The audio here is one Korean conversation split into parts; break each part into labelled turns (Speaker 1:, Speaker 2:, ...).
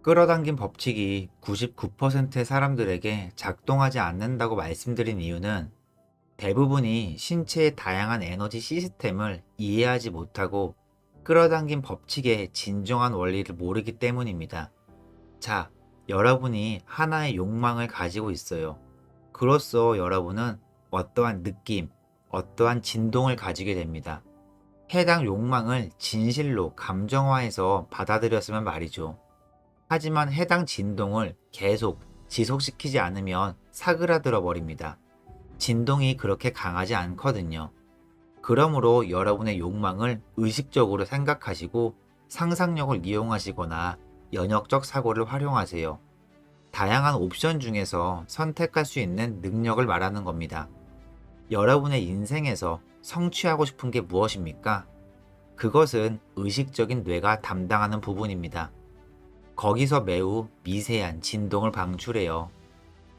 Speaker 1: 끌어당긴 법칙이 99%의 사람들에게 작동하지 않는다고 말씀드린 이유는 대부분이 신체의 다양한 에너지 시스템을 이해하지 못하고 끌어당긴 법칙의 진정한 원리를 모르기 때문입니다. 자, 여러분이 하나의 욕망을 가지고 있어요. 그로써 여러분은 어떠한 느낌, 어떠한 진동을 가지게 됩니다. 해당 욕망을 진실로 감정화해서 받아들였으면 말이죠. 하지만 해당 진동을 계속 지속시키지 않으면 사그라들어 버립니다. 진동이 그렇게 강하지 않거든요. 그러므로 여러분의 욕망을 의식적으로 생각하시고 상상력을 이용하시거나 연역적 사고를 활용하세요. 다양한 옵션 중에서 선택할 수 있는 능력을 말하는 겁니다. 여러분의 인생에서 성취하고 싶은 게 무엇입니까? 그것은 의식적인 뇌가 담당하는 부분입니다. 거기서 매우 미세한 진동을 방출해요.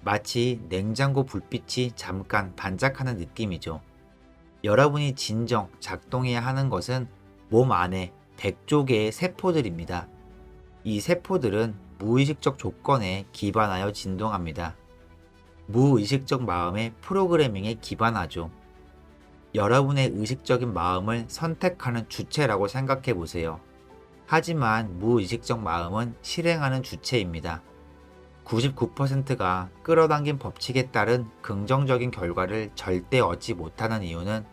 Speaker 1: 마치 냉장고 불빛이 잠깐 반짝하는 느낌이죠. 여러분이 진정 작동해야 하는 것은 몸 안에 100조 개의 세포들입니다. 이 세포들은 무의식적 조건에 기반하여 진동합니다. 무의식적 마음의 프로그래밍에 기반하죠. 여러분의 의식적인 마음을 선택하는 주체라고 생각해 보세요. 하지만 무의식적 마음은 실행하는 주체입니다. 99%가 끌어당긴 법칙에 따른 긍정적인 결과를 절대 얻지 못하는 이유는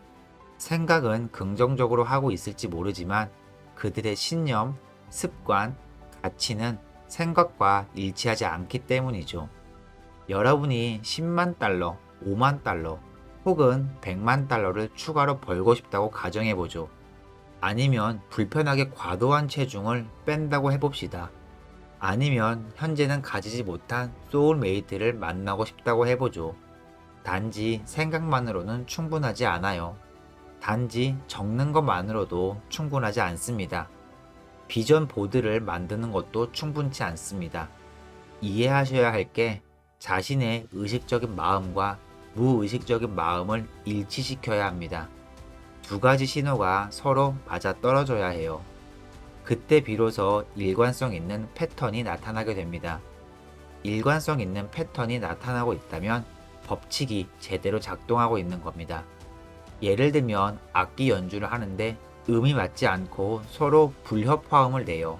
Speaker 1: 생각은 긍정적으로 하고 있을지 모르지만 그들의 신념, 습관, 가치는 생각과 일치하지 않기 때문이죠. 여러분이 10만 달러, 5만 달러 혹은 100만 달러를 추가로 벌고 싶다고 가정해보죠. 아니면 불편하게 과도한 체중을 뺀다고 해봅시다. 아니면 현재는 가지지 못한 소울메이트를 만나고 싶다고 해보죠. 단지 생각만으로는 충분하지 않아요. 단지 적는 것만으로도 충분하지 않습니다. 비전 보드를 만드는 것도 충분치 않습니다. 이해하셔야 할 게 자신의 의식적인 마음과 무의식적인 마음을 일치시켜야 합니다. 두 가지 신호가 서로 맞아떨어져야 해요. 그때 비로소 일관성 있는 패턴이 나타나게 됩니다. 일관성 있는 패턴이 나타나고 있다면 법칙이 제대로 작동하고 있는 겁니다. 예를 들면 악기 연주를 하는데 음이 맞지 않고 서로 불협화음을 내요.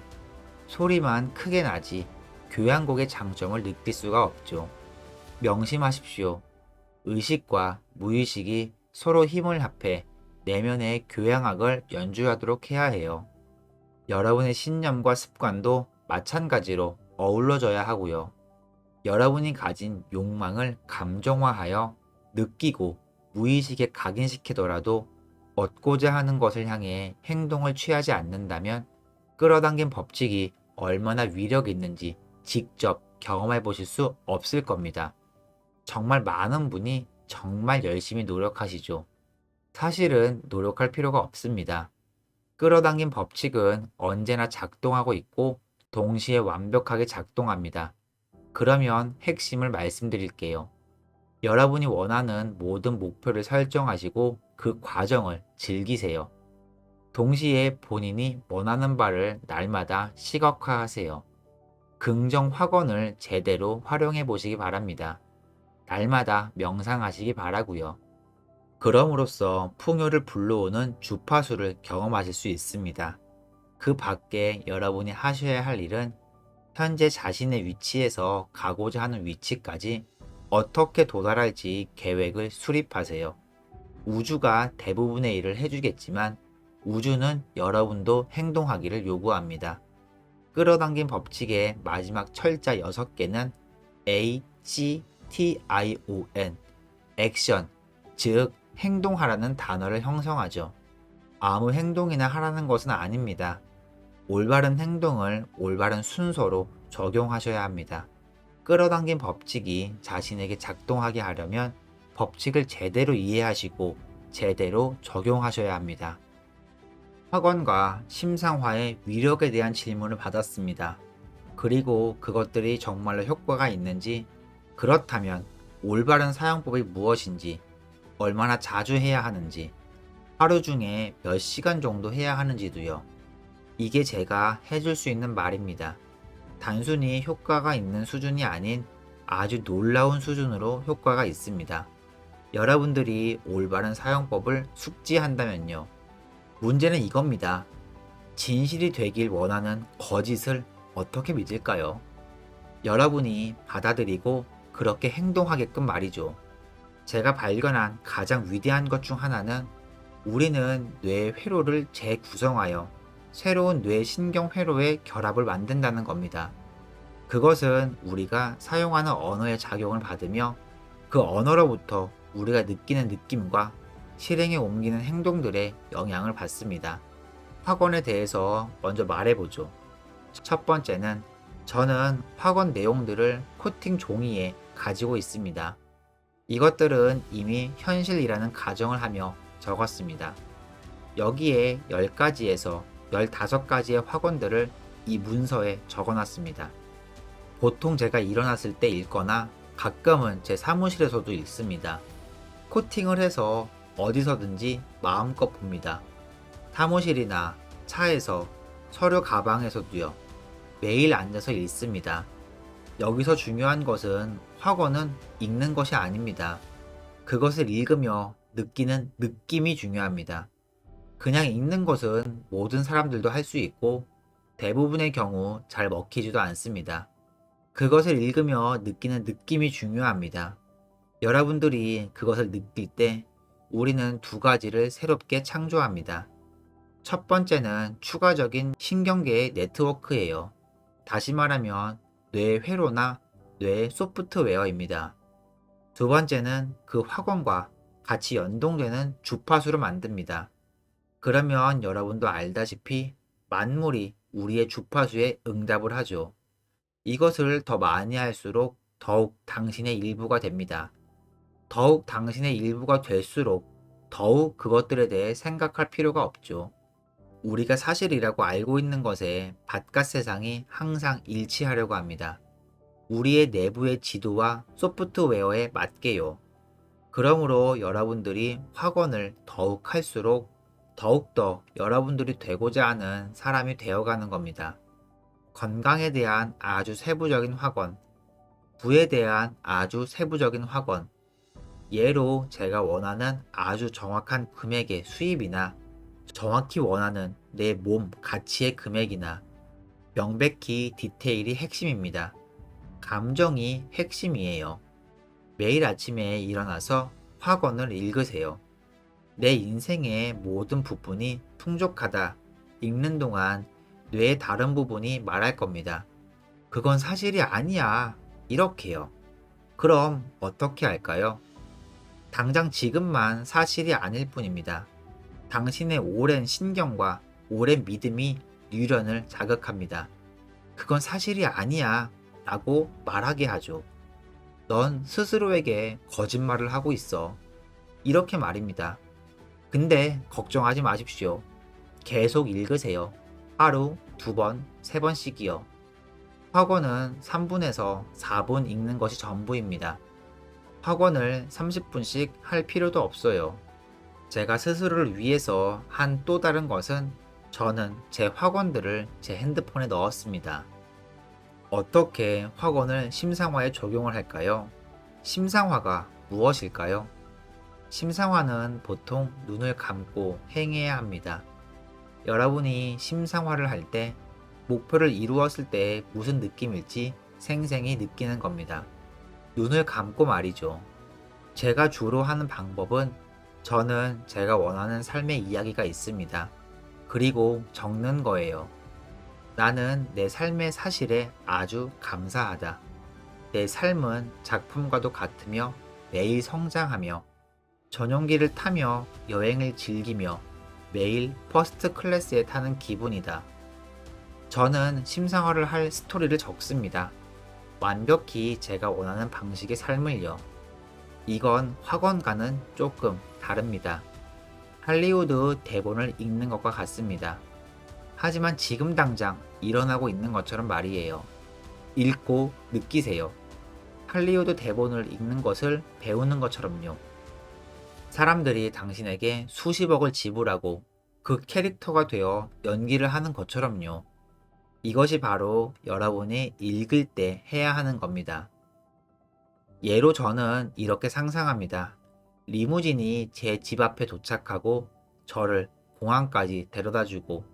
Speaker 1: 소리만 크게 나지 교향곡의 장점을 느낄 수가 없죠. 명심하십시오. 의식과 무의식이 서로 힘을 합해 내면의 교향악을 연주하도록 해야 해요. 여러분의 신념과 습관도 마찬가지로 어우러져야 하고요. 여러분이 가진 욕망을 감정화하여 느끼고 무의식에 각인시키더라도 얻고자 하는 것을 향해 행동을 취하지 않는다면 끌어당긴 법칙이 얼마나 위력 있는지 직접 경험해 보실 수 없을 겁니다. 정말 많은 분이 정말 열심히 노력하시죠. 사실은 노력할 필요가 없습니다. 끌어당긴 법칙은 언제나 작동하고 있고 동시에 완벽하게 작동합니다. 그러면 핵심을 말씀드릴게요. 여러분이 원하는 모든 목표를 설정하시고 그 과정을 즐기세요. 동시에 본인이 원하는 바를 날마다 시각화하세요. 긍정 확언을 제대로 활용해 보시기 바랍니다. 날마다 명상하시기 바라고요. 그럼으로써 풍요를 불러오는 주파수를 경험하실 수 있습니다. 그 밖에 여러분이 하셔야 할 일은 현재 자신의 위치에서 가고자 하는 위치까지 어떻게 도달할지 계획을 수립하세요. 우주가 대부분의 일을 해주겠지만 우주는 여러분도 행동하기를 요구합니다. 끌어당긴 법칙의 마지막 철자 6개는 ACTION, 액션, 즉 행동하라는 단어를 형성하죠. 아무 행동이나 하라는 것은 아닙니다. 올바른 행동을 올바른 순서로 적용하셔야 합니다. 끌어당긴 법칙이 자신에게 작동하게 하려면 법칙을 제대로 이해하시고 제대로 적용하셔야 합니다. 학원과 심상화의 위력에 대한 질문을 받았습니다. 그리고 그것들이 정말로 효과가 있는지, 그렇다면 올바른 사용법이 무엇인지, 얼마나 자주 해야 하는지, 하루 중에 몇 시간 정도 해야 하는지도요. 이게 제가 해줄 수 있는 말입니다. 단순히 효과가 있는 수준이 아닌 아주 놀라운 수준으로 효과가 있습니다. 여러분들이 올바른 사용법을 숙지한다면요. 문제는 이겁니다. 진실이 되길 원하는 거짓을 어떻게 믿을까요? 여러분이 받아들이고 그렇게 행동하게끔 말이죠. 제가 발견한 가장 위대한 것 중 하나는 우리는 뇌 회로를 재구성하여 새로운 뇌 신경 회로의 결합을 만든다는 겁니다. 그것은 우리가 사용하는 언어의 작용을 받으며 그 언어로부터 우리가 느끼는 느낌과 실행에 옮기는 행동들의 영향을 받습니다. 학원에 대해서 먼저 말해보죠. 첫 번째는 저는 학원 내용들을 코팅 종이에 가지고 있습니다. 이것들은 이미 현실이라는 가정을 하며 적었습니다. 여기에 10가지에서 15가지의 학원들을 이 문서에 적어놨습니다. 보통 제가 일어났을 때 읽거나 가끔은 제 사무실에서도 읽습니다. 코팅을 해서 어디서든지 마음껏 봅니다. 사무실이나 차에서 서류 가방에서도요. 매일 앉아서 읽습니다. 여기서 중요한 것은 학원은 읽는 것이 아닙니다. 그것을 읽으며 느끼는 느낌이 중요합니다. 그냥 읽는 것은 모든 사람들도 할 수 있고 대부분의 경우 잘 먹히지도 않습니다. 그것을 읽으며 느끼는 느낌이 중요합니다. 여러분들이 그것을 느낄 때 우리는 두 가지를 새롭게 창조합니다. 첫 번째는 추가적인 신경계의 네트워크예요. 다시 말하면 뇌 회로나 뇌 소프트웨어입니다. 두 번째는 그 학원과 같이 연동되는 주파수를 만듭니다. 그러면 여러분도 알다시피 만물이 우리의 주파수에 응답을 하죠. 이것을 더 많이 할수록 더욱 당신의 일부가 됩니다. 더욱 당신의 일부가 될수록 더욱 그것들에 대해 생각할 필요가 없죠. 우리가 사실이라고 알고 있는 것에 바깥 세상이 항상 일치하려고 합니다. 우리의 내부의 지도와 소프트웨어에 맞게요. 그러므로 여러분들이 학원을 더욱 할수록 더욱더 여러분들이 되고자 하는 사람이 되어가는 겁니다. 건강에 대한 아주 세부적인 학원, 부에 대한 아주 세부적인 학원, 예로 제가 원하는 아주 정확한 금액의 수입이나 정확히 원하는 내 몸 가치의 금액이나 명백히 디테일이 핵심입니다. 감정이 핵심이에요. 매일 아침에 일어나서 학원을 읽으세요. 내 인생의 모든 부분이 풍족하다 읽는 동안 뇌의 다른 부분이 말할 겁니다. 그건 사실이 아니야. 이렇게요. 그럼 어떻게 할까요? 당장 지금만 사실이 아닐 뿐입니다. 당신의 오랜 신경과 오랜 믿음이 뉴런을 자극합니다. 그건 사실이 아니야 라고 말하게 하죠. 넌 스스로에게 거짓말을 하고 있어. 이렇게 말입니다. 근데 걱정하지 마십시오. 계속 읽으세요. 하루 2번, 3번씩이요. 학원은 3분에서 4분 읽는 것이 전부입니다. 학원을 30분씩 할 필요도 없어요. 제가 스스로를 위해서 한 또 다른 것은 저는 제 학원들을 제 핸드폰에 넣었습니다. 어떻게 학원을 심상화에 적용을 할까요? 심상화가 무엇일까요? 심상화는 보통 눈을 감고 행해야 합니다. 여러분이 심상화를 할 때 목표를 이루었을 때 무슨 느낌일지 생생히 느끼는 겁니다. 눈을 감고 말이죠. 제가 주로 하는 방법은 저는 제가 원하는 삶의 이야기가 있습니다. 그리고 적는 거예요. 나는 내 삶의 사실에 아주 감사하다. 내 삶은 작품과도 같으며 매일 성장하며 전용기를 타며 여행을 즐기며 매일 퍼스트 클래스에 타는 기분이다. 저는 심상화를 할 스토리를 적습니다. 완벽히 제가 원하는 방식의 삶을요. 이건 학원과는 조금 다릅니다. 할리우드 대본을 읽는 것과 같습니다. 하지만 지금 당장 일어나고 있는 것처럼 말이에요. 읽고 느끼세요. 할리우드 대본을 읽는 것을 배우는 것처럼요. 사람들이 당신에게 수십억을 지불하고 그 캐릭터가 되어 연기를 하는 것처럼요. 이것이 바로 여러분이 읽을 때 해야 하는 겁니다. 예로 저는 이렇게 상상합니다. 리무진이 제 집 앞에 도착하고 저를 공항까지 데려다 주고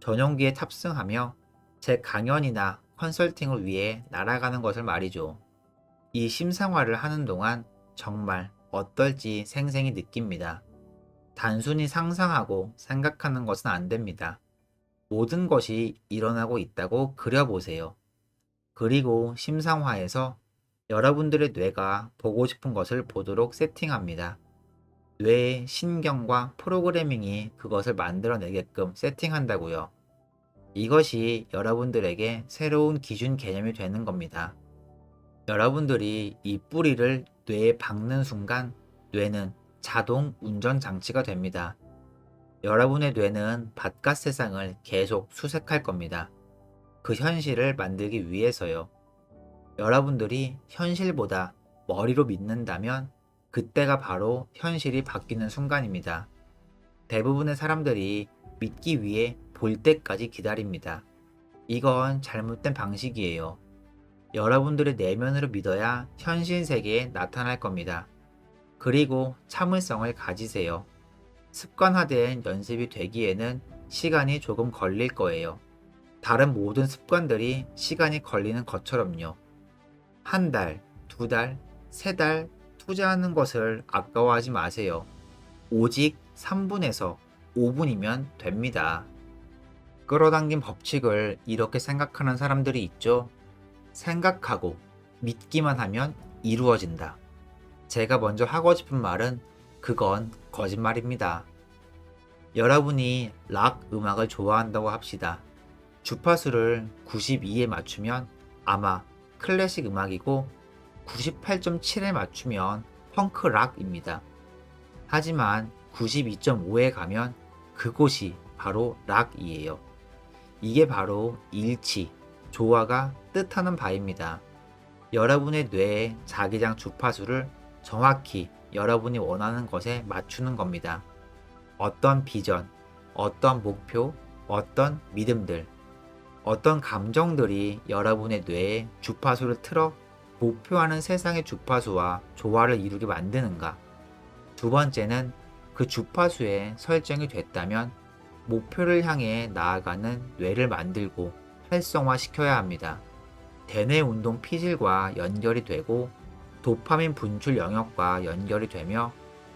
Speaker 1: 전용기에 탑승하며 제 강연이나 컨설팅을 위해 날아가는 것을 말이죠. 이 심상화를 하는 동안 정말 어떨지 생생히 느낍니다. 단순히 상상하고 생각하는 것은 안 됩니다. 모든 것이 일어나고 있다고 그려보세요. 그리고 심상화해서 여러분들의 뇌가 보고 싶은 것을 보도록 세팅합니다. 뇌의 신경과 프로그래밍이 그것을 만들어내게끔 세팅한다고요. 이것이 여러분들에게 새로운 기준 개념이 되는 겁니다. 여러분들이 이 뿌리를 뇌에 박는 순간 뇌는 자동 운전 장치가 됩니다. 여러분의 뇌는 바깥 세상을 계속 수색할 겁니다. 그 현실을 만들기 위해서요. 여러분들이 현실보다 머리로 믿는다면 그때가 바로 현실이 바뀌는 순간입니다. 대부분의 사람들이 믿기 위해 볼 때까지 기다립니다. 이건 잘못된 방식이에요. 여러분들의 내면으로 믿어야 현실 세계에 나타날 겁니다. 그리고 참을성을 가지세요. 습관화된 연습이 되기에는 시간이 조금 걸릴 거예요. 다른 모든 습관들이 시간이 걸리는 것처럼요. 한 달, 두 달, 세 달 투자하는 것을 아까워하지 마세요. 오직 3분에서 5분이면 됩니다. 끌어당긴 법칙을 이렇게 생각하는 사람들이 있죠. 생각하고 믿기만 하면 이루어진다. 제가 먼저 하고 싶은 말은 그건 거짓말입니다. 여러분이 락 음악을 좋아한다고 합시다. 주파수를 92에 맞추면 아마 클래식 음악이고 98.7에 맞추면 펑크 락입니다. 하지만 92.5에 가면 그곳이 바로 락이에요. 이게 바로 일치, 조화가 뜻하는 바입니다. 여러분의 뇌의 자기장 주파수를 정확히 여러분이 원하는 것에 맞추는 겁니다. 어떤 비전, 어떤 목표, 어떤 믿음들, 어떤 감정들이 여러분의 뇌에 주파수를 틀어 목표하는 세상의 주파수와 조화를 이루게 만드는가? 두 번째는 그 주파수에 설정이 됐다면 목표를 향해 나아가는 뇌를 만들고 활성화시켜야 합니다. 대뇌 운동 피질과 연결이 되고 도파민 분출 영역과 연결이 되며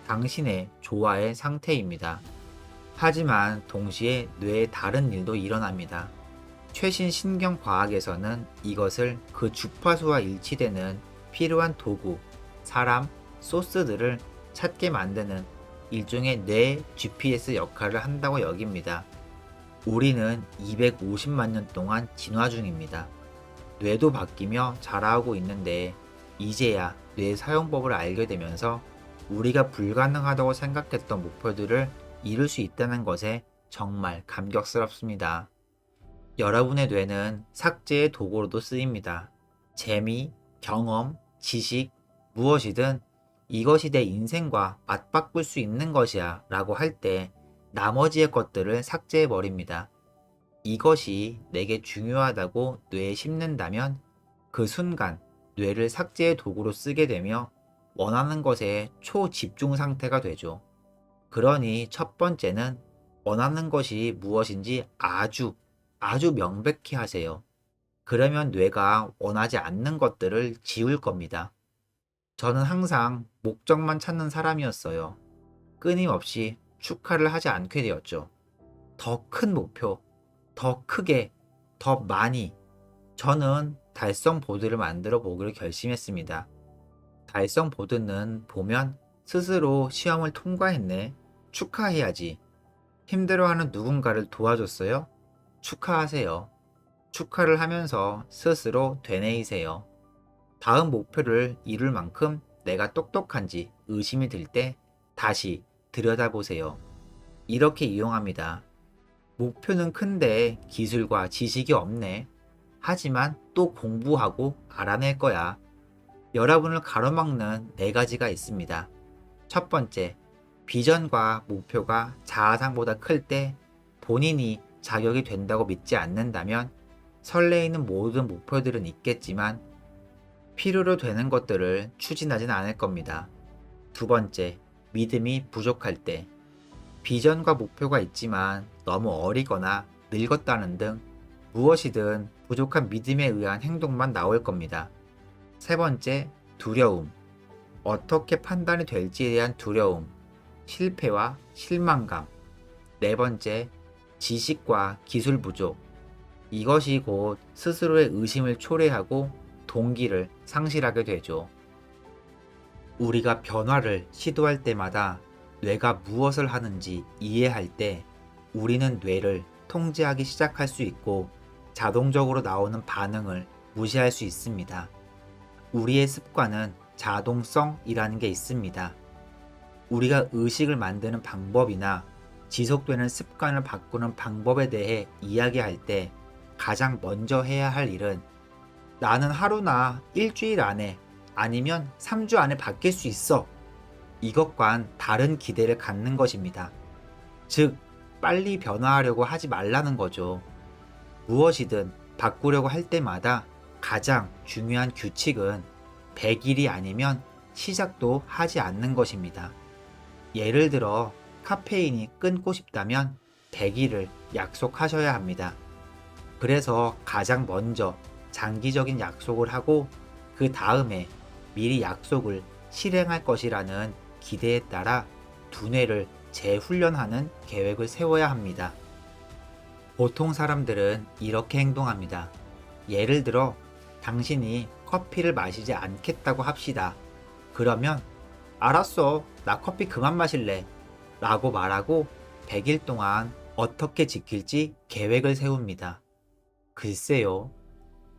Speaker 1: 당신의 조화의 상태입니다. 하지만 동시에 뇌의 다른 일도 일어납니다. 최신 신경과학에서는 이것을 그 주파수와 일치되는 필요한 도구, 사람, 소스들을 찾게 만드는 일종의 뇌 GPS 역할을 한다고 여깁니다. 우리는 250만 년 동안 진화 중입니다. 뇌도 바뀌며 자라오고 있는데 이제야 뇌 사용법을 알게 되면서 우리가 불가능하다고 생각했던 목표들을 이룰 수 있다는 것에 정말 감격스럽습니다. 여러분의 뇌는 삭제의 도구로도 쓰입니다. 재미, 경험, 지식, 무엇이든 이것이 내 인생과 맞바꿀 수 있는 것이야 라고 할 때 나머지의 것들을 삭제해 버립니다. 이것이 내게 중요하다고 뇌에 심는다면 그 순간 뇌를 삭제의 도구로 쓰게 되며 원하는 것에 초집중 상태가 되죠. 그러니 첫 번째는 원하는 것이 무엇인지 아주 명백히 하세요. 그러면 뇌가 원하지 않는 것들을 지울 겁니다. 저는 항상 목적만 찾는 사람이었어요. 끊임없이 축하를 하지 않게 되었죠. 더 큰 목표, 더 크게, 더 많이. 저는 달성 보드를 만들어 보기로 결심했습니다. 달성 보드는 보면 스스로 시험을 통과했네. 축하해야지. 힘들어하는 누군가를 도와줬어요? 축하하세요. 축하를 하면서 스스로 되뇌이세요. 다음 목표를 이룰 만큼 내가 똑똑한지 의심이 들 때 다시 들여다보세요. 이렇게 이용합니다. 목표는 큰데 기술과 지식이 없네. 하지만 또 공부하고 알아낼 거야. 여러분을 가로막는 4가지가 있습니다. 첫 번째, 비전과 목표가 자아상보다 클 때 본인이 자격이 된다고 믿지 않는다면 설레이는 모든 목표들은 있겠지만 필요로 되는 것들을 추진하진 않을 겁니다. 두 번째, 믿음이 부족할 때. 비전과 목표가 있지만 너무 어리거나 늙었다는 등 무엇이든 부족한 믿음에 의한 행동만 나올 겁니다. 세 번째, 두려움. 어떻게 판단이 될지에 대한 두려움, 실패와 실망감. 네 번째, 지식과 기술 부족. 이것이 곧 스스로의 의심을 초래하고 동기를 상실하게 되죠. 우리가 변화를 시도할 때마다 뇌가 무엇을 하는지 이해할 때 우리는 뇌를 통제하기 시작할 수 있고 자동적으로 나오는 반응을 무시할 수 있습니다. 우리의 습관은 자동성이라는 게 있습니다. 우리가 의식을 만드는 방법이나 지속되는 습관을 바꾸는 방법에 대해 이야기할 때 가장 먼저 해야 할 일은 나는 하루나 일주일 안에 아니면 3주 안에 바뀔 수 있어. 이것과는 다른 기대를 갖는 것입니다. 즉, 빨리 변화하려고 하지 말라는 거죠. 무엇이든 바꾸려고 할 때마다 가장 중요한 규칙은 100일이 아니면 시작도 하지 않는 것입니다. 예를 들어 카페인이 끊고 싶다면 100일을 약속하셔야 합니다. 그래서 가장 먼저 장기적인 약속을 하고 그 다음에 미리 약속을 실행할 것이라는 기대에 따라 두뇌를 재훈련하는 계획을 세워야 합니다. 보통 사람들은 이렇게 행동합니다. 예를 들어 당신이 커피를 마시지 않겠다고 합시다. 그러면 알았어, 나 커피 그만 마실래 라고 말하고 100일 동안 어떻게 지킬지 계획을 세웁니다. 글쎄요,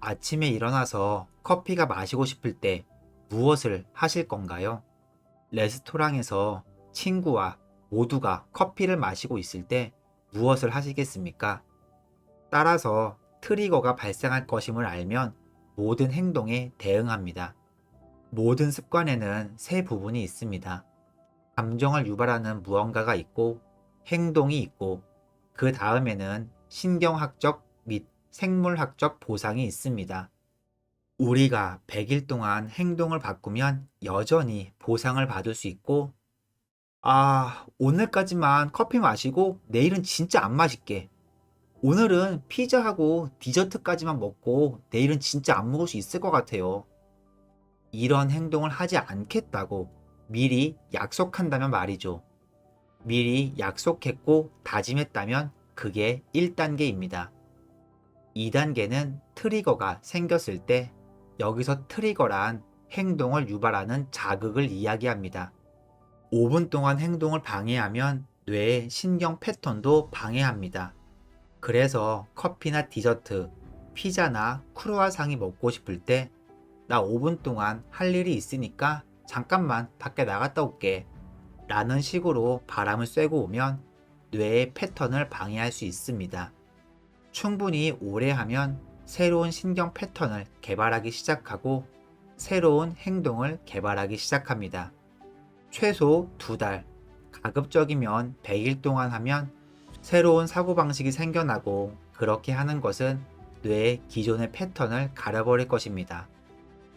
Speaker 1: 아침에 일어나서 커피가 마시고 싶을 때 무엇을 하실 건가요? 레스토랑에서 친구와 모두가 커피를 마시고 있을 때 무엇을 하시겠습니까? 따라서 트리거가 발생할 것임을 알면 모든 행동에 대응합니다. 모든 습관에는 세 부분이 있습니다. 감정을 유발하는 무언가가 있고 행동이 있고 그 다음에는 신경학적 및 생물학적 보상이 있습니다. 우리가 100일 동안 행동을 바꾸면 여전히 보상을 받을 수 있고 오늘까지만 커피 마시고 내일은 진짜 안 마실게. 오늘은 피자하고 디저트까지만 먹고 내일은 진짜 안 먹을 수 있을 것 같아요. 이런 행동을 하지 않겠다고 미리 약속한다면 말이죠. 미리 약속했고 다짐했다면 그게 1단계입니다. 2단계는 트리거가 생겼을 때 여기서 트리거란 행동을 유발하는 자극을 이야기합니다. 5분 동안 행동을 방해하면 뇌의 신경 패턴도 방해합니다. 그래서 커피나 디저트, 피자나 크루아상이 먹고 싶을 때 나 5분 동안 할 일이 있으니까 잠깐만 밖에 나갔다 올게 라는 식으로 바람을 쐬고 오면 뇌의 패턴을 방해할 수 있습니다. 충분히 오래 하면 새로운 신경 패턴을 개발하기 시작하고 새로운 행동을 개발하기 시작합니다. 최소 2달, 가급적이면 100일 동안 하면 새로운 사고방식이 생겨나고 그렇게 하는 것은 뇌의 기존의 패턴을 가려버릴 것입니다.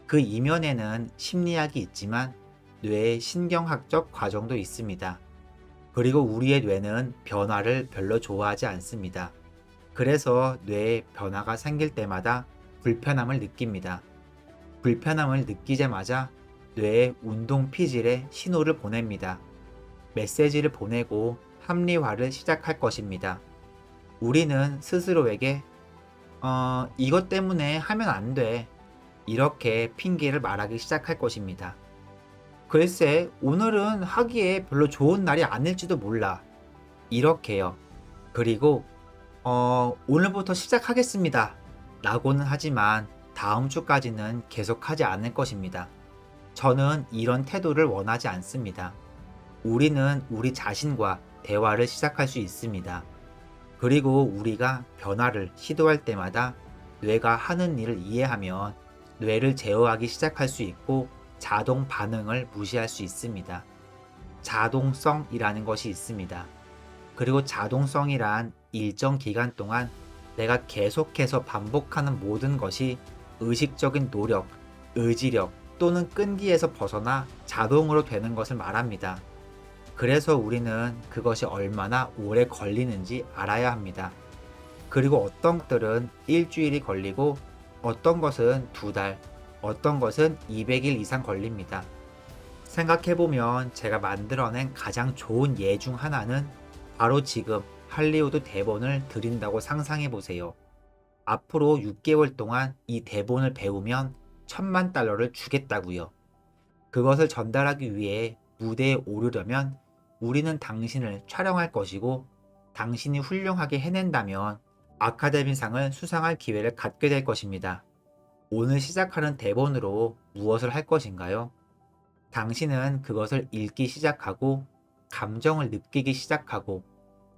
Speaker 1: 그 이면에는 심리학이 있지만 뇌의 신경학적 과정도 있습니다. 그리고 우리의 뇌는 변화를 별로 좋아하지 않습니다. 그래서 뇌에 변화가 생길 때마다 불편함을 느낍니다. 불편함을 느끼자마자 뇌의 운동 피질에 신호를 보냅니다. 메시지를 보내고 합리화를 시작할 것입니다. 우리는 스스로에게 이것 때문에 하면 안 돼. 이렇게 핑계를 말하기 시작할 것입니다. 글쎄, 오늘은 하기에 별로 좋은 날이 아닐지도 몰라. 이렇게요. 그리고 오늘부터 시작하겠습니다. 라고는 하지만 다음 주까지는 계속하지 않을 것입니다. 저는 이런 태도를 원하지 않습니다. 우리는 우리 자신과 대화를 시작할 수 있습니다. 그리고 우리가 변화를 시도할 때마다 뇌가 하는 일을 이해하면 뇌를 제어하기 시작할 수 있고 자동 반응을 무시할 수 있습니다. 자동성이라는 것이 있습니다. 그리고 자동성이란 일정 기간 동안 내가 계속해서 반복하는 모든 것이 의식적인 노력, 의지력 또는 끈기에서 벗어나 자동으로 되는 것을 말합니다. 그래서 우리는 그것이 얼마나 오래 걸리는지 알아야 합니다. 그리고 어떤 것들은 일주일이 걸리고 어떤 것은 2달, 어떤 것은 200일 이상 걸립니다. 생각해보면 제가 만들어낸 가장 좋은 예 중 하나는 바로 지금 할리우드 대본을 드린다고 상상해보세요. 앞으로 6개월 동안 이 대본을 배우면 $10,000,000를 주겠다고요. 그것을 전달하기 위해 무대에 오르려면 우리는 당신을 촬영할 것이고 당신이 훌륭하게 해낸다면 아카데미상을 수상할 기회를 갖게 될 것입니다. 오늘 시작하는 대본으로 무엇을 할 것인가요? 당신은 그것을 읽기 시작하고 감정을 느끼기 시작하고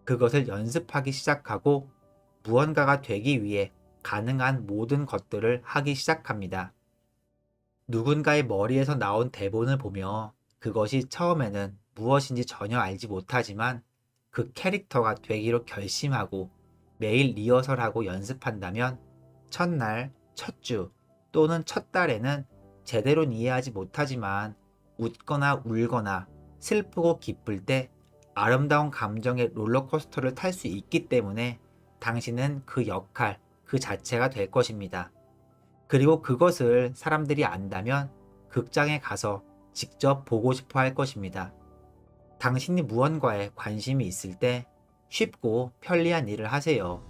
Speaker 1: 그것을 연습하기 시작하고 무언가가 되기 위해 가능한 모든 것들을 하기 시작합니다. 누군가의 머리에서 나온 대본을 보며 그것이 처음에는 무엇인지 전혀 알지 못하지만 그 캐릭터가 되기로 결심하고 매일 리허설하고 연습한다면 첫날, 첫 주 또는 첫 달에는 제대로 이해하지 못하지만 웃거나 울거나 슬프고 기쁠 때 아름다운 감정의 롤러코스터를 탈 수 있기 때문에 당신은 그 역할 그 자체가 될 것입니다. 그리고 그것을 사람들이 안다면 극장에 가서 직접 보고 싶어 할 것입니다. 당신이 무언가에 관심이 있을 때 쉽고 편리한 일을 하세요.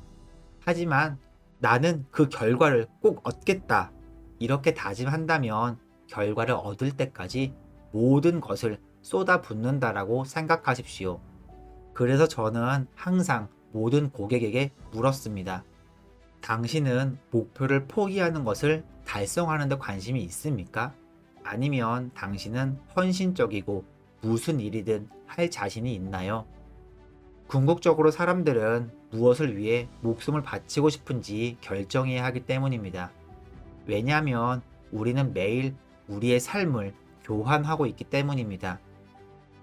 Speaker 1: 하지만 나는 그 결과를 꼭 얻겠다. 이렇게 다짐한다면 결과를 얻을 때까지 모든 것을 쏟아붓는다라고 생각하십시오. 그래서 저는 항상 모든 고객에게 물었습니다. 당신은 목표를 포기하는 것을 달성하는 데 관심이 있습니까? 아니면 당신은 헌신적이고 무슨 일이든 할 자신이 있나요? 궁극적으로 사람들은 무엇을 위해 목숨을 바치고 싶은지 결정해야 하기 때문입니다. 왜냐하면 우리는 매일 우리의 삶을 교환하고 있기 때문입니다.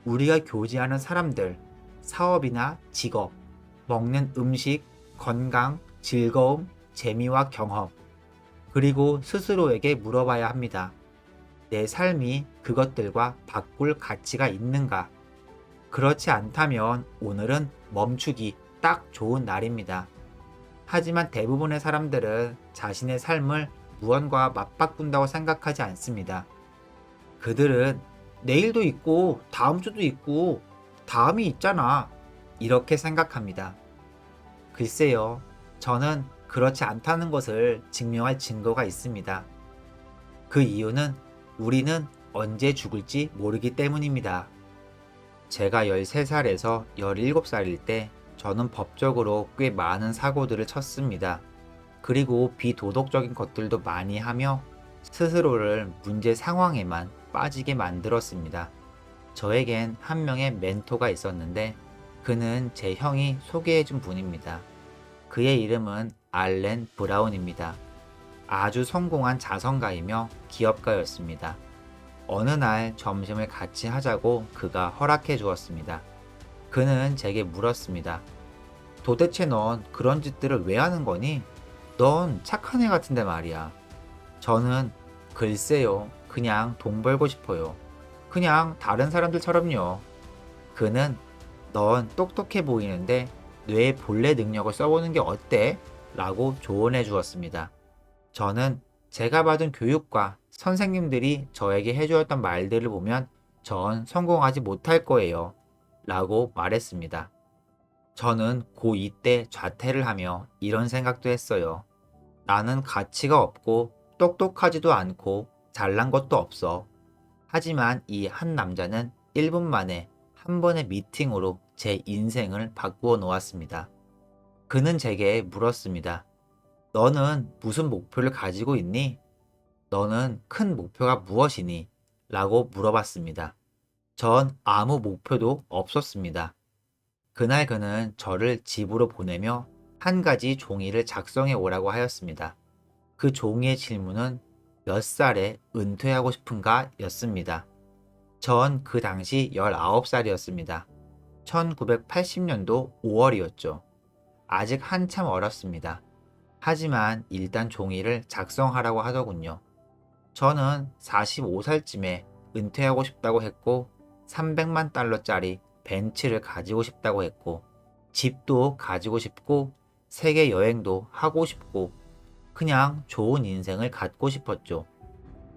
Speaker 1: 우리가 교제하는 사람들, 사업이나 직업, 먹는 음식, 건강, 즐거움, 재미와 경험, 그리고 스스로에게 물어봐야 합니다. 내 삶이 그것들과 바꿀 가치가 있는가? 그렇지 않다면 오늘은 멈추기 딱 좋은 날입니다. 하지만 대부분의 사람들은 자신의 삶을 무언가와 맞바꾼다고 생각하지 않습니다. 그들은 내일도 있고 다음 주도 있고 다음이 있잖아. 이렇게 생각합니다. 글쎄요, 저는 그렇지 않다는 것을 증명할 증거가 있습니다. 그 이유는 우리는 언제 죽을지 모르기 때문입니다. 제가 13살에서 17살일 때 저는 법적으로 꽤 많은 사고들을 쳤습니다. 그리고 비도덕적인 것들도 많이 하며 스스로를 문제 상황에만 빠지게 만들었습니다. 저에겐 한 명의 멘토가 있었는데 그는 제 형이 소개해준 분입니다. 그의 이름은 알렌 브라운입니다. 아주 성공한 자선가이며 기업가였습니다. 어느 날 점심을 같이 하자고 그가 허락해 주었습니다. 그는 제게 물었습니다. 도대체 넌 그런 짓들을 왜 하는 거니? 넌 착한 애 같은데 말이야. 저는 글쎄요, 그냥 돈 벌고 싶어요. 그냥 다른 사람들처럼요. 그는 넌 똑똑해 보이는데 뇌의 본래 능력을 써보는 게 어때? 라고 조언해 주었습니다. 저는 제가 받은 교육과 선생님들이 저에게 해주었던 말들을 보면 전 성공하지 못할 거예요. 라고 말했습니다. 저는 고2 때 좌퇴를 하며 이런 생각도 했어요. 나는 가치가 없고 똑똑하지도 않고 잘난 것도 없어. 하지만 이 한 남자는 1분 만에 한 번의 미팅으로 제 인생을 바꾸어 놓았습니다. 그는 제게 물었습니다. 너는 무슨 목표를 가지고 있니? 너는 큰 목표가 무엇이니? 라고 물어봤습니다. 전 아무 목표도 없었습니다. 그날 그는 저를 집으로 보내며 한 가지 종이를 작성해 오라고 하였습니다. 그 종이의 질문은 몇 살에 은퇴하고 싶은가 였습니다. 전 그 당시 19살이었습니다. 1980년도 5월이었죠. 아직 한참 어렸습니다. 하지만 일단 종이를 작성하라고 하더군요. 저는 45살쯤에 은퇴하고 싶다고 했고 300만 달러짜리 벤츠를 가지고 싶다고 했고 집도 가지고 싶고 세계 여행도 하고 싶고 그냥 좋은 인생을 갖고 싶었죠.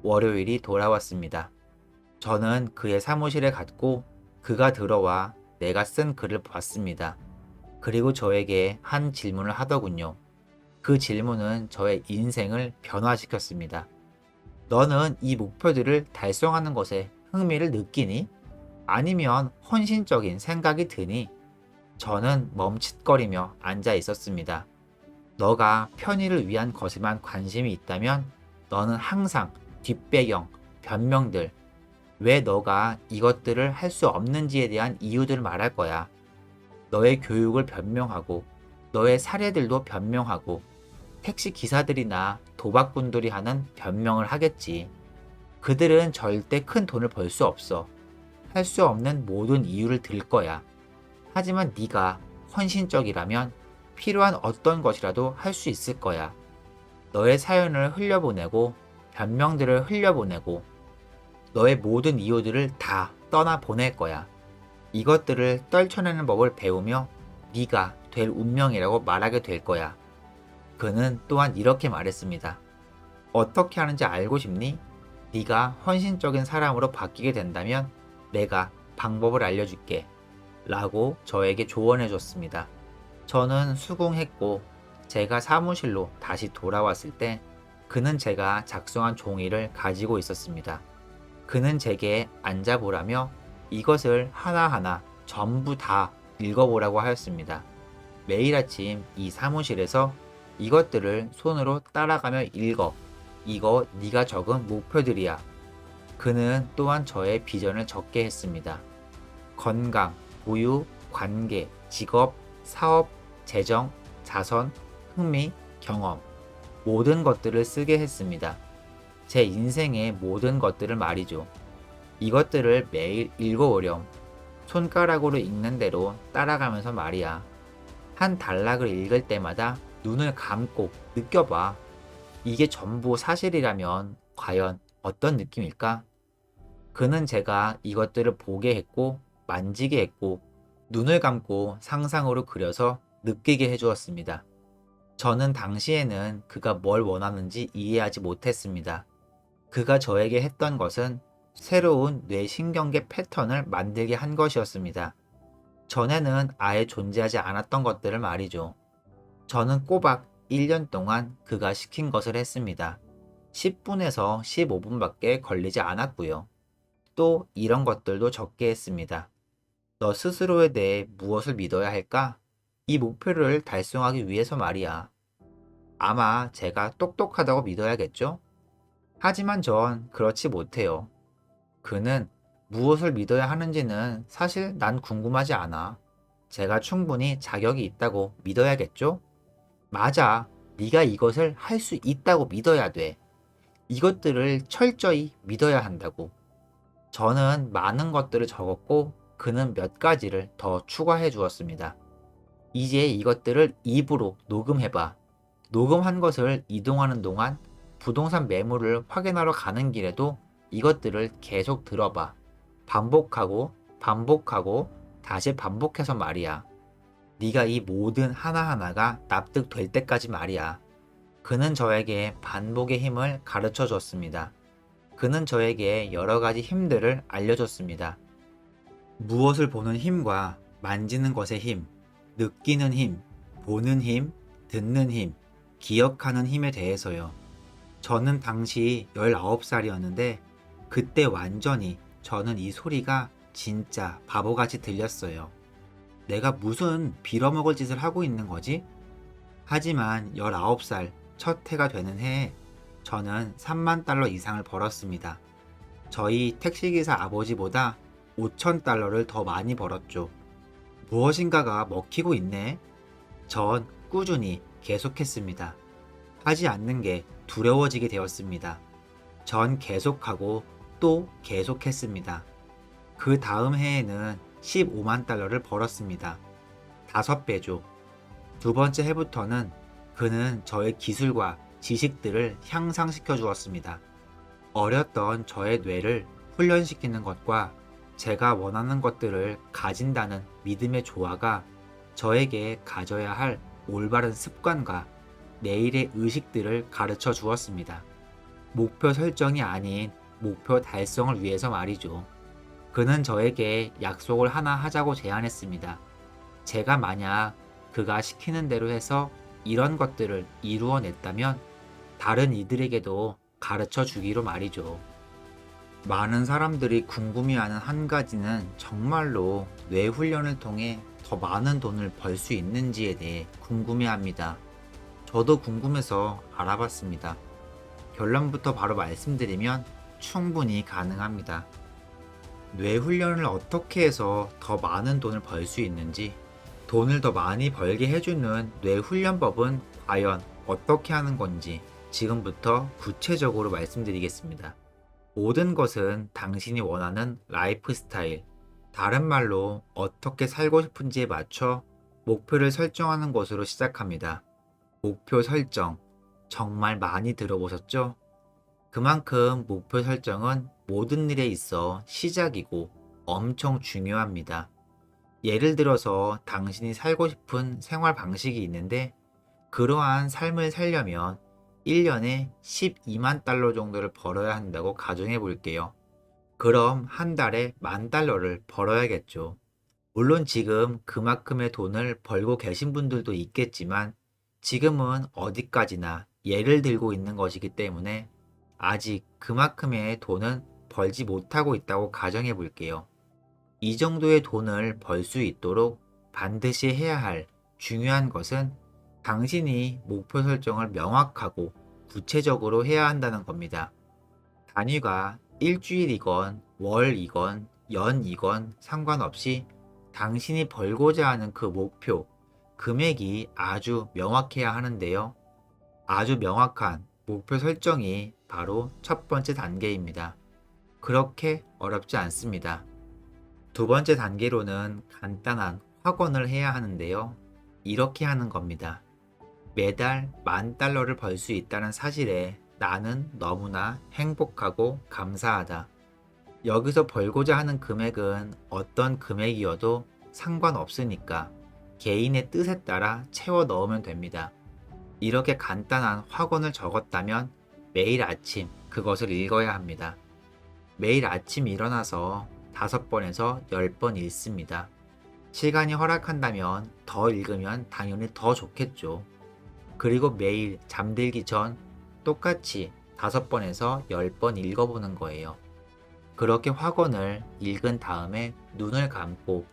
Speaker 1: 월요일이 돌아왔습니다. 저는 그의 사무실에 갔고 그가 들어와 내가 쓴 글을 봤습니다. 그리고 저에게 한 질문을 하더군요. 그 질문은 저의 인생을 변화시켰습니다. 너는 이 목표들을 달성하는 것에 흥미를 느끼니? 아니면 헌신적인 생각이 드니? 저는 멈칫거리며 앉아 있었습니다. 너가 편의를 위한 것에만 관심이 있다면 너는 항상 뒷배경, 변명들, 왜 너가 이것들을 할 수 없는지에 대한 이유들을 말할 거야. 너의 교육을 변명하고 너의 사례들도 변명하고 택시 기사들이나 도박꾼들이 하는 변명을 하겠지. 그들은 절대 큰 돈을 벌 수 없어. 할 수 없는 모든 이유를 들 거야. 하지만 네가 헌신적이라면 필요한 어떤 것이라도 할 수 있을 거야. 너의 사연을 흘려보내고 변명들을 흘려보내고 너의 모든 이유들을 다 떠나보낼 거야. 이것들을 떨쳐내는 법을 배우며 네가 될 운명이라고 말하게 될 거야. 그는 또한 이렇게 말했습니다. 어떻게 하는지 알고 싶니? 네가 헌신적인 사람으로 바뀌게 된다면 내가 방법을 알려줄게. 라고 저에게 조언해 줬습니다. 저는 수긍했고 제가 사무실로 다시 돌아왔을 때 그는 제가 작성한 종이를 가지고 있었습니다. 그는 제게 앉아보라며 이것을 하나하나 전부 다 읽어보라고 하였습니다. 매일 아침 이 사무실에서 이것들을 손으로 따라가며 읽어. 이거 네가 적은 목표들이야. 그는 또한 저의 비전을 적게 했습니다. 건강, 부유, 관계, 직업, 사업, 재정, 자선, 흥미, 경험, 모든 것들을 쓰게 했습니다. 제 인생의 모든 것들을 말이죠. 이것들을 매일 읽어오렴. 손가락으로 읽는 대로 따라가면서 말이야. 한 단락을 읽을 때마다 눈을 감고 느껴봐. 이게 전부 사실이라면 과연 어떤 느낌일까? 그는 제가 이것들을 보게 했고 만지게 했고 눈을 감고 상상으로 그려서 느끼게 해주었습니다. 저는 당시에는 그가 뭘 원하는지 이해하지 못했습니다. 그가 저에게 했던 것은 새로운 뇌신경계 패턴을 만들게 한 것이었습니다. 전에는 아예 존재하지 않았던 것들을 말이죠. 저는 꼬박 1년 동안 그가 시킨 것을 했습니다. 10분에서 15분밖에 걸리지 않았고요. 또 이런 것들도 적게 했습니다. 너 스스로에 대해 무엇을 믿어야 할까? 이 목표를 달성하기 위해서 말이야. 아마 제가 똑똑하다고 믿어야겠죠? 하지만 전 그렇지 못해요. 그는 무엇을 믿어야 하는지는 사실 난 궁금하지 않아. 제가 충분히 자격이 있다고 믿어야겠죠? 맞아. 네가 이것을 할 수 있다고 믿어야 돼. 이것들을 철저히 믿어야 한다고. 저는 많은 것들을 적었고 그는 몇 가지를 더 추가해 주었습니다. 이제 이것들을 입으로 녹음해봐. 녹음한 것을 이동하는 동안 부동산 매물을 확인하러 가는 길에도 이것들을 계속 들어봐. 반복하고 반복하고 다시 반복해서 말이야. 네가 이 모든 하나하나가 납득될 때까지 말이야. 그는 저에게 반복의 힘을 가르쳐 줬습니다. 그는 저에게 여러 가지 힘들을 알려줬습니다. 무엇을 보는 힘과 만지는 것의 힘, 느끼는 힘, 보는 힘, 듣는 힘, 기억하는 힘에 대해서요. 저는 당시 19살이었는데 그때 완전히 저는 이 소리가 진짜 바보같이 들렸어요. 내가 무슨 빌어먹을 짓을 하고 있는 거지? 하지만 19살 첫 해가 되는 해에 저는 3만 달러 이상을 벌었습니다. 저희 택시기사 아버지보다 5천 달러를 더 많이 벌었죠. 무엇인가가 먹히고 있네. 전 꾸준히 계속했습니다. 하지 않는 게 두려워지게 되었습니다. 전 계속하고 또 계속했습니다. 그 다음 해에는 15만 달러를 벌었습니다. 5배죠. 두 번째 해부터는 그는 저의 기술과 지식들을 향상시켜 주었습니다. 어렸던 저의 뇌를 훈련시키는 것과 제가 원하는 것들을 가진다는 믿음의 조화가 저에게 가져야 할 올바른 습관과 내일의 의식들을 가르쳐 주었습니다. 목표 설정이 아닌 목표 달성을 위해서 말이죠. 그는 저에게 약속을 하나 하자고 제안했습니다. 제가 만약 그가 시키는 대로 해서 이런 것들을 이루어냈다면 다른 이들에게도 가르쳐 주기로 말이죠. 많은 사람들이 궁금해하는 한 가지는 정말로 뇌 훈련을 통해 더 많은 돈을 벌 수 있는지에 대해 궁금해합니다. 저도 궁금해서 알아봤습니다. 결론부터 바로 말씀드리면 충분히 가능합니다. 뇌 훈련을 어떻게 해서 더 많은 돈을 벌 수 있는지, 돈을 더 많이 벌게 해주는 뇌 훈련법은 과연 어떻게 하는 건지 지금부터 구체적으로 말씀드리겠습니다. 모든 것은 당신이 원하는 라이프 스타일, 다른 말로 어떻게 살고 싶은지에 맞춰 목표를 설정하는 것으로 시작합니다. 목표 설정, 정말 많이 들어보셨죠? 그만큼 목표 설정은 모든 일에 있어 시작이고 엄청 중요합니다. 예를 들어서 당신이 살고 싶은 생활 방식이 있는데 그러한 삶을 살려면 1년에 12만 달러 정도를 벌어야 한다고 가정해 볼게요. 그럼 한 달에 10,000달러를 벌어야겠죠. 물론 지금 그만큼의 돈을 벌고 계신 분들도 있겠지만 지금은 어디까지나 예를 들고 있는 것이기 때문에 아직 그만큼의 돈은 벌지 못하고 있다고 가정해 볼게요. 이 정도의 돈을 벌 수 있도록 반드시 해야 할 중요한 것은 당신이 목표 설정을 명확하고 구체적으로 해야 한다는 겁니다. 단위가 일주일이건 월이건 연이건 상관없이 당신이 벌고자 하는 그 목표, 금액이 아주 명확해야 하는데요. 아주 명확한 목표 설정이 바로 첫 번째 단계입니다. 그렇게 어렵지 않습니다. 두 번째 단계로는 간단한 확언을 해야 하는데요. 이렇게 하는 겁니다. 매달 10,000달러를 벌 수 있다는 사실에 나는 너무나 행복하고 감사하다. 여기서 벌고자 하는 금액은 어떤 금액이어도 상관없으니까 개인의 뜻에 따라 채워 넣으면 됩니다. 이렇게 간단한 확언을 적었다면 매일 아침 그것을 읽어야 합니다. 매일 아침 일어나서 5번에서 10번 읽습니다. 시간이 허락한다면 더 읽으면 당연히 더 좋겠죠. 그리고 매일 잠들기 전 똑같이 5번에서 10번 읽어보는 거예요. 그렇게 확언을 읽은 다음에 눈을 감고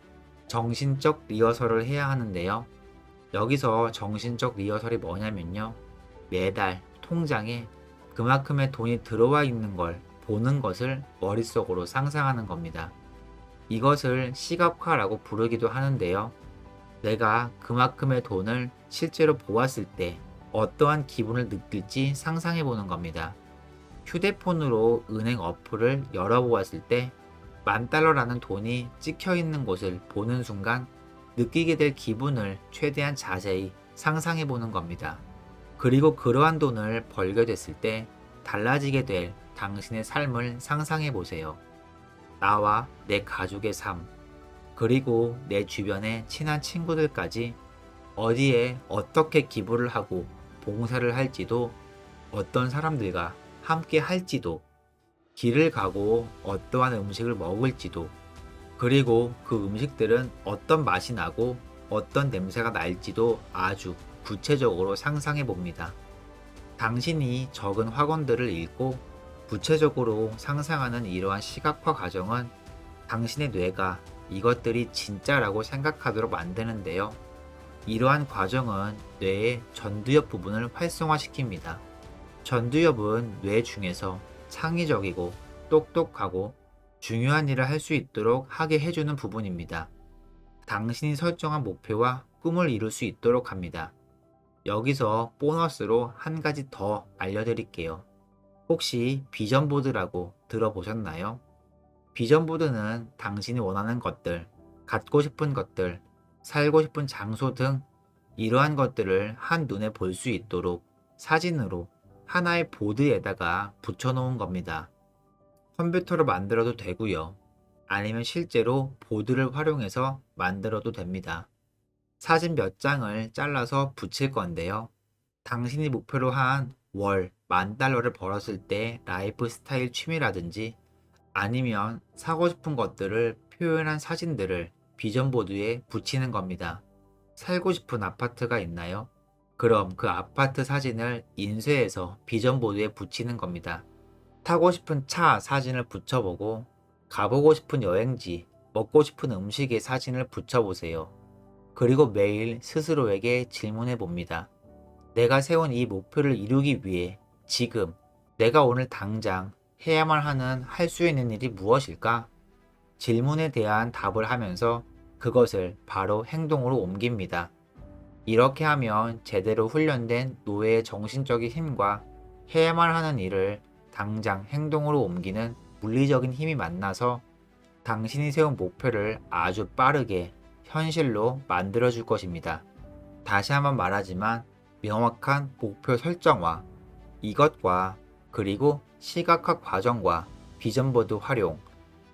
Speaker 1: 정신적 리허설을 해야 하는데요. 여기서 정신적 리허설이 뭐냐면요. 매달 통장에 그만큼의 돈이 들어와 있는 걸 보는 것을 머릿속으로 상상하는 겁니다. 이것을 시각화라고 부르기도 하는데요. 내가 그만큼의 돈을 실제로 보았을 때 어떠한 기분을 느낄지 상상해 보는 겁니다. 휴대폰으로 은행 어플을 열어보았을 때 10,000달러라는 돈이 찍혀 있는 곳을 보는 순간 느끼게 될 기분을 최대한 자세히 상상해 보는 겁니다. 그리고 그러한 돈을 벌게 됐을 때 달라지게 될 당신의 삶을 상상해 보세요. 나와 내 가족의 삶, 그리고 내 주변의 친한 친구들까지 어디에 어떻게 기부를 하고 봉사를 할지도, 어떤 사람들과 함께 할지도, 길을 가고 어떠한 음식을 먹을지도, 그리고 그 음식들은 어떤 맛이 나고 어떤 냄새가 날지도 아주 구체적으로 상상해 봅니다. 당신이 적은 확언들을 읽고 구체적으로 상상하는 이러한 시각화 과정은 당신의 뇌가 이것들이 진짜라고 생각하도록 만드는데요. 이러한 과정은 뇌의 전두엽 부분을 활성화시킵니다. 전두엽은 뇌 중에서 창의적이고 똑똑하고 중요한 일을 할 수 있도록 하게 해주는 부분입니다. 당신이 설정한 목표와 꿈을 이룰 수 있도록 합니다. 여기서 보너스로 한 가지 더 알려드릴게요. 혹시 비전보드라고 들어보셨나요? 비전보드는 당신이 원하는 것들, 갖고 싶은 것들, 살고 싶은 장소 등 이러한 것들을 한눈에 볼 수 있도록 사진으로 하나의 보드에다가 붙여놓은 겁니다. 컴퓨터로 만들어도 되고요. 아니면 실제로 보드를 활용해서 만들어도 됩니다. 사진 몇 장을 잘라서 붙일 건데요. 당신이 목표로 한 월 10,000달러를 벌었을 때 라이프 스타일 취미라든지 아니면 사고 싶은 것들을 표현한 사진들을 비전보드에 붙이는 겁니다. 살고 싶은 아파트가 있나요? 그럼 그 아파트 사진을 인쇄해서 비전보드에 붙이는 겁니다. 타고 싶은 차 사진을 붙여보고 가보고 싶은 여행지, 먹고 싶은 음식의 사진을 붙여보세요. 그리고 매일 스스로에게 질문해 봅니다. 내가 세운 이 목표를 이루기 위해 지금 내가 오늘 당장 해야만 하는 할 수 있는 일이 무엇일까? 질문에 대한 답을 하면서 그것을 바로 행동으로 옮깁니다. 이렇게 하면 제대로 훈련된 노예의 정신적인 힘과 해야만 하는 일을 당장 행동으로 옮기는 물리적인 힘이 만나서 당신이 세운 목표를 아주 빠르게 현실로 만들어줄 것입니다. 다시 한번 말하지만 명확한 목표 설정과 이것과 그리고 시각화 과정과 비전보드 활용,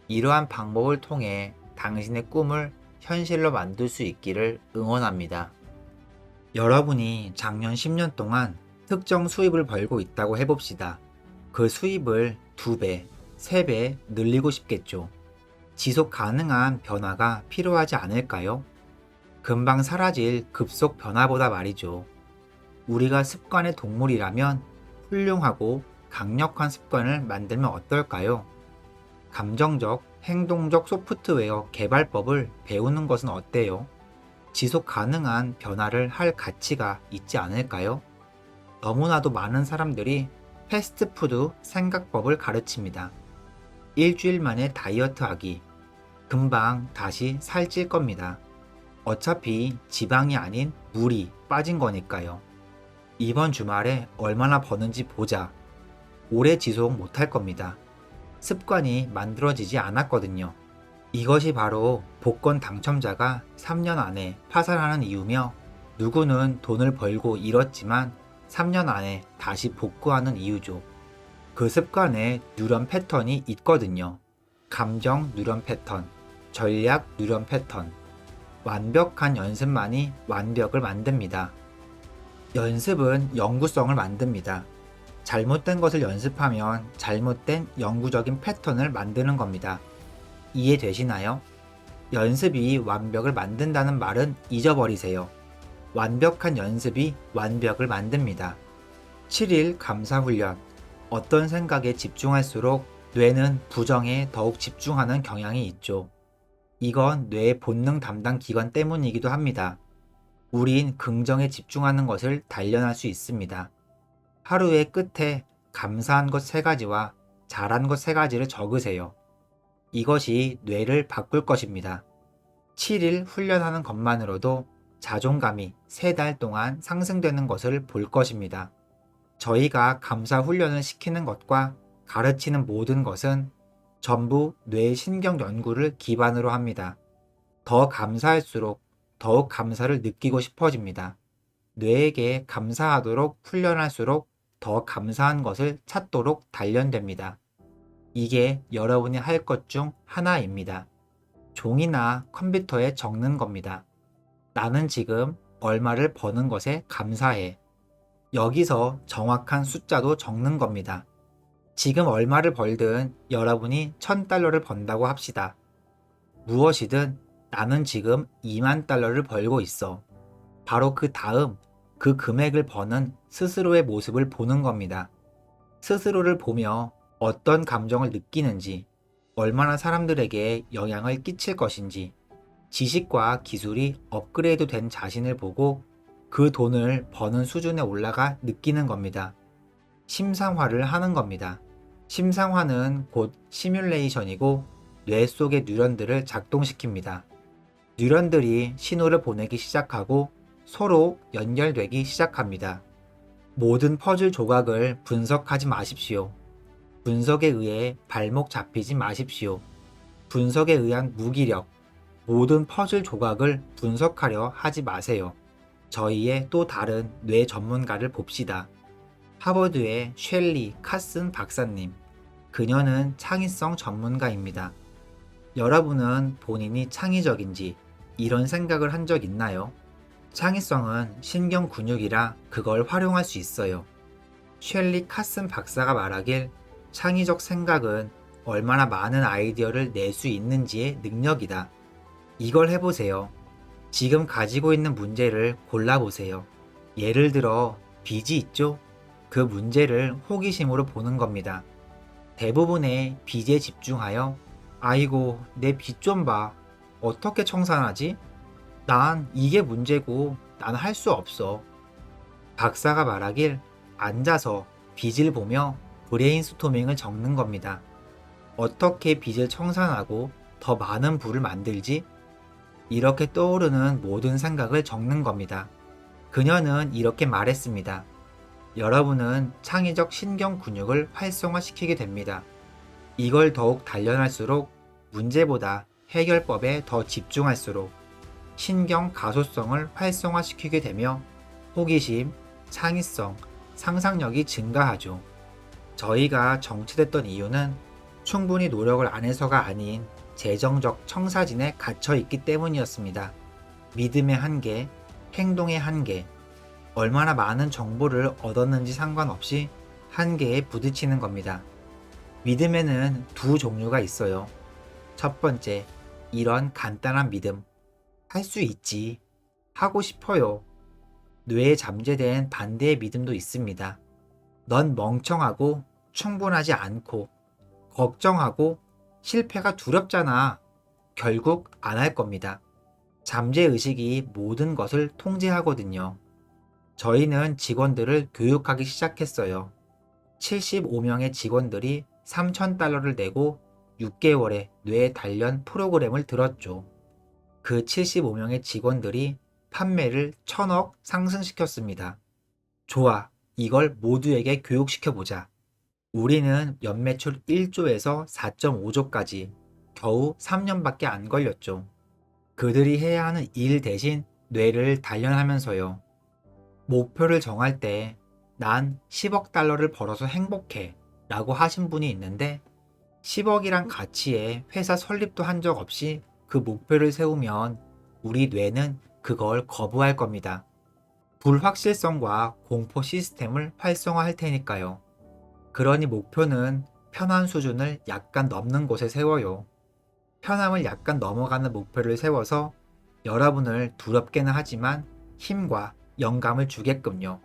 Speaker 1: 이러한 방법을 통해 당신의 꿈을 현실로 만들 수 있기를 응원합니다. 여러분이 작년 10년 동안 특정 수입을 벌고 있다고 해봅시다. 그 수입을 2배, 3배 늘리고 싶겠죠. 지속 가능한 변화가 필요하지 않을까요? 금방 사라질 급속 변화보다 말이죠. 우리가 습관의 동물이라면 훌륭하고 강력한 습관을 만들면 어떨까요? 감정적, 행동적 소프트웨어 개발법을 배우는 것은 어때요? 지속 가능한 변화를 할 가치가 있지 않을까요? 너무나도 많은 사람들이 패스트푸드 생각법을 가르칩니다. 일주일 만에 다이어트 하기. 금방 다시 살찔 겁니다. 어차피 지방이 아닌 물이 빠진 거니까요. 이번 주말에 얼마나 버는지 보자. 오래 지속 못할 겁니다. 습관이 만들어지지 않았거든요. 이것이 바로 복권 당첨자가 3년 안에 파산하는 이유며 누구는 돈을 벌고 잃었지만 3년 안에 다시 복구하는 이유죠. 그 습관에 뉴런 패턴이 있거든요. 감정 뉴런 패턴, 전략 뉴런 패턴. 완벽한 연습만이 완벽을 만듭니다. 연습은 영구성을 만듭니다. 잘못된 것을 연습하면 잘못된 영구적인 패턴을 만드는 겁니다. 이해되시나요? 연습이 완벽을 만든다는 말은 잊어버리세요. 완벽한 연습이 완벽을 만듭니다. 7일 감사훈련. 어떤 생각에 집중할수록 뇌는 부정에 더욱 집중하는 경향이 있죠. 이건 뇌의 본능 담당 기관 때문이기도 합니다. 우린 긍정에 집중하는 것을 단련할 수 있습니다. 하루의 끝에 감사한 것 3가지와 잘한 것 3가지를 적으세요. 이것이 뇌를 바꿀 것입니다. 7일 훈련하는 것만으로도 자존감이 3달 동안 상승되는 것을 볼 것입니다. 저희가 감사 훈련을 시키는 것과 가르치는 모든 것은 전부 뇌 신경 연구를 기반으로 합니다. 더 감사할수록 더욱 감사를 느끼고 싶어집니다. 뇌에게 감사하도록 훈련할수록 더 감사한 것을 찾도록 단련됩니다. 이게 여러분이 할 것 중 하나입니다. 종이나 컴퓨터에 적는 겁니다. 나는 지금 얼마를 버는 것에 감사해. 여기서 정확한 숫자도 적는 겁니다. 지금 얼마를 벌든 여러분이 1,000달러를 번다고 합시다. 무엇이든 나는 지금 20,000달러를 벌고 있어. 바로 그 다음 그 금액을 버는 스스로의 모습을 보는 겁니다. 스스로를 보며 어떤 감정을 느끼는지, 얼마나 사람들에게 영향을 끼칠 것인지, 지식과 기술이 업그레이드 된 자신을 보고 그 돈을 버는 수준에 올라가 느끼는 겁니다. 심상화를 하는 겁니다. 심상화는 곧 시뮬레이션이고 뇌 속의 뉴런들을 작동시킵니다. 뉴런들이 신호를 보내기 시작하고 서로 연결되기 시작합니다. 모든 퍼즐 조각을 분석하지 마십시오. 분석에 의해 발목 잡히지 마십시오. 분석에 의한 무기력, 모든 퍼즐 조각을 분석하려 하지 마세요. 저희의 또 다른 뇌 전문가를 봅시다. 하버드의 셸리 카슨 박사님. 그녀는 창의성 전문가입니다. 여러분은 본인이 창의적인지 이런 생각을 한 적 있나요? 창의성은 신경 근육이라 그걸 활용할 수 있어요. 셸리 카슨 박사가 말하길 창의적 생각은 얼마나 많은 아이디어를 낼 수 있는지의 능력이다. 이걸 해보세요. 지금 가지고 있는 문제를 골라보세요. 예를 들어 빚이 있죠? 그 문제를 호기심으로 보는 겁니다. 대부분의 빚에 집중하여 아이고 내 빚 좀 봐. 어떻게 청산하지? 난 이게 문제고 난 할 수 없어. 박사가 말하길 앉아서 빚을 보며 브레인스토밍을 적는 겁니다. 어떻게 빚을 청산하고 더 많은 부를 만들지? 이렇게 떠오르는 모든 생각을 적는 겁니다. 그녀는 이렇게 말했습니다. 여러분은 창의적 신경 근육을 활성화시키게 됩니다. 이걸 더욱 단련할수록 문제보다 해결법에 더 집중할수록 신경 가소성을 활성화시키게 되며 호기심, 창의성, 상상력이 증가하죠. 저희가 정체됐던 이유는 충분히 노력을 안 해서가 아닌 재정적 청사진에 갇혀 있기 때문이었습니다. 믿음의 한계, 행동의 한계, 얼마나 많은 정보를 얻었는지 상관없이 한계에 부딪히는 겁니다. 믿음에는 두 종류가 있어요. 첫 번째, 이런 간단한 믿음. 할 수 있지. 하고 싶어요. 뇌에 잠재된 반대의 믿음도 있습니다. 넌 멍청하고 충분하지 않고 걱정하고 실패가 두렵잖아. 결국 안 할 겁니다. 잠재의식이 모든 것을 통제하거든요. 저희는 직원들을 교육하기 시작했어요. 75명의 직원들이 3,000달러를 내고 6개월의 뇌 단련 프로그램을 들었죠. 그 75명의 직원들이 판매를 1,000억 상승시켰습니다. 좋아, 이걸 모두에게 교육시켜보자. 우리는 연매출 1조에서 4.5조까지 겨우 3년밖에 안 걸렸죠. 그들이 해야 하는 일 대신 뇌를 단련하면서요. 목표를 정할 때 난 10억 달러를 벌어서 행복해 라고 하신 분이 있는데 10억이란 가치에 회사 설립도 한 적 없이 그 목표를 세우면 우리 뇌는 그걸 거부할 겁니다. 불확실성과 공포 시스템을 활성화할 테니까요. 그러니 목표는 편한 수준을 약간 넘는 곳에 세워요. 편함을 약간 넘어가는 목표를 세워서 여러분을 두렵게는 하지만 힘과 영감을 주게끔요.